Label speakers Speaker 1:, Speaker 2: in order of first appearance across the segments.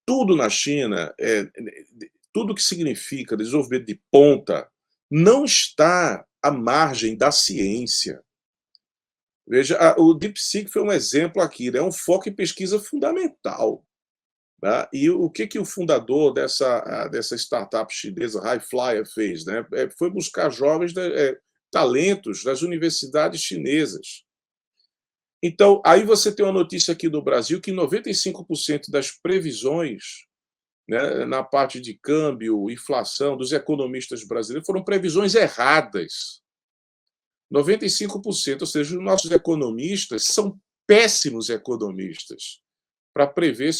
Speaker 1: tudo na China, tudo que significa desenvolvimento de ponta, não está à margem da ciência. Veja, o DeepSeek foi um exemplo aqui, né? É um foco em pesquisa fundamental. Tá? E o que o fundador dessa startup chinesa, High Flyer, fez? Né? Foi buscar jovens, talentos das universidades chinesas. Então, aí você tem uma notícia aqui do Brasil que 95% das previsões, né, na parte de câmbio, inflação, dos economistas brasileiros foram previsões erradas. 95%, ou seja, os nossos economistas são péssimos economistas para prever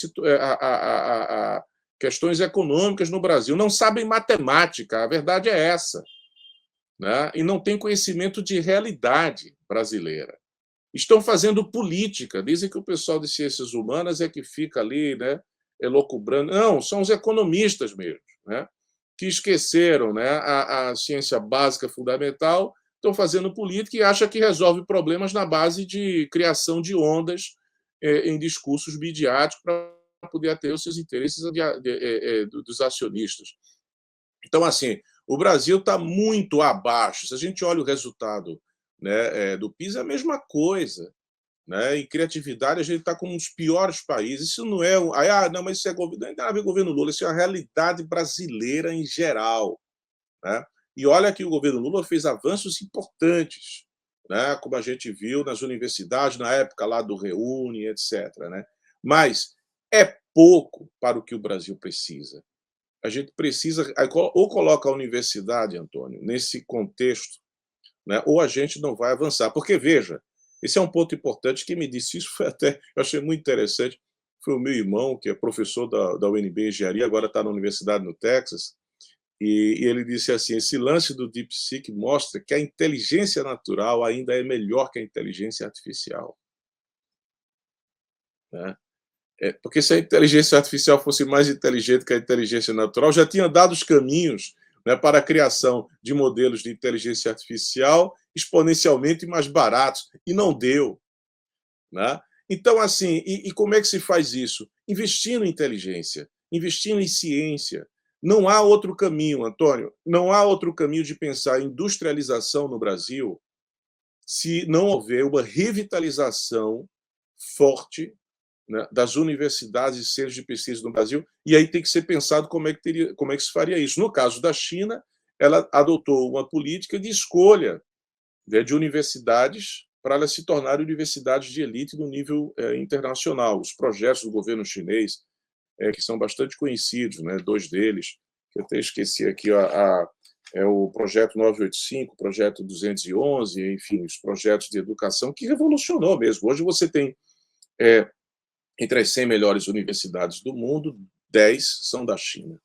Speaker 1: questões econômicas no Brasil. Não sabem matemática, a verdade é essa. Né? E não têm conhecimento de realidade brasileira. Estão fazendo política. Dizem que o pessoal de ciências humanas é que fica ali, né, elocubrando. Não, são os economistas mesmo, né, que esqueceram, né, a ciência básica fundamental, estão fazendo política e acham que resolve problemas na base de criação de ondas em discursos midiáticos para poder atender os seus interesses dos acionistas. Então, assim, o Brasil está muito abaixo. Se a gente olha o resultado, né, do PISA, é a mesma coisa. Né? Em criatividade, a gente está com um dos piores países. Isso não é. Não, mas isso é governo. Não tem nada a ver com o governo Lula, isso é a realidade brasileira em geral. Né? E olha que o governo Lula fez avanços importantes, né? Como a gente viu nas universidades, na época lá do Reúne, etc. Né? Mas é pouco para o que o Brasil precisa. A gente precisa. Ou coloca a universidade, Antônio, nesse contexto, né? Ou a gente não vai avançar. Porque, veja, esse é um ponto importante. Quem me disse isso foi até. Eu achei muito interessante. Foi o meu irmão, que é professor da UNB Engenharia, agora está na universidade no Texas. E ele disse assim: esse lance do DeepSeek mostra que a inteligência natural ainda é melhor que a inteligência artificial. Né? Porque se a inteligência artificial fosse mais inteligente que a inteligência natural, já tinha dado os caminhos, né, para a criação de modelos de inteligência artificial exponencialmente mais baratos, e não deu. Né? Então, assim, e como é que se faz isso? Investindo em inteligência, investindo em ciência. Não há outro caminho, Antônio, não há outro caminho de pensar em industrialização no Brasil se não houver uma revitalização forte, né, das universidades e centros de pesquisa no Brasil, e aí tem que ser pensado como é que se faria isso. No caso da China, ela adotou uma política de escolha, né, de universidades para elas se tornarem universidades de elite no nível internacional. Os projetos do governo chinês, que são bastante conhecidos, né, dois deles, que eu até esqueci aqui, é o projeto 985, o projeto 211, enfim, os projetos de educação, que revolucionou mesmo. Hoje você tem, entre as 100 melhores universidades do mundo, 10 são da China.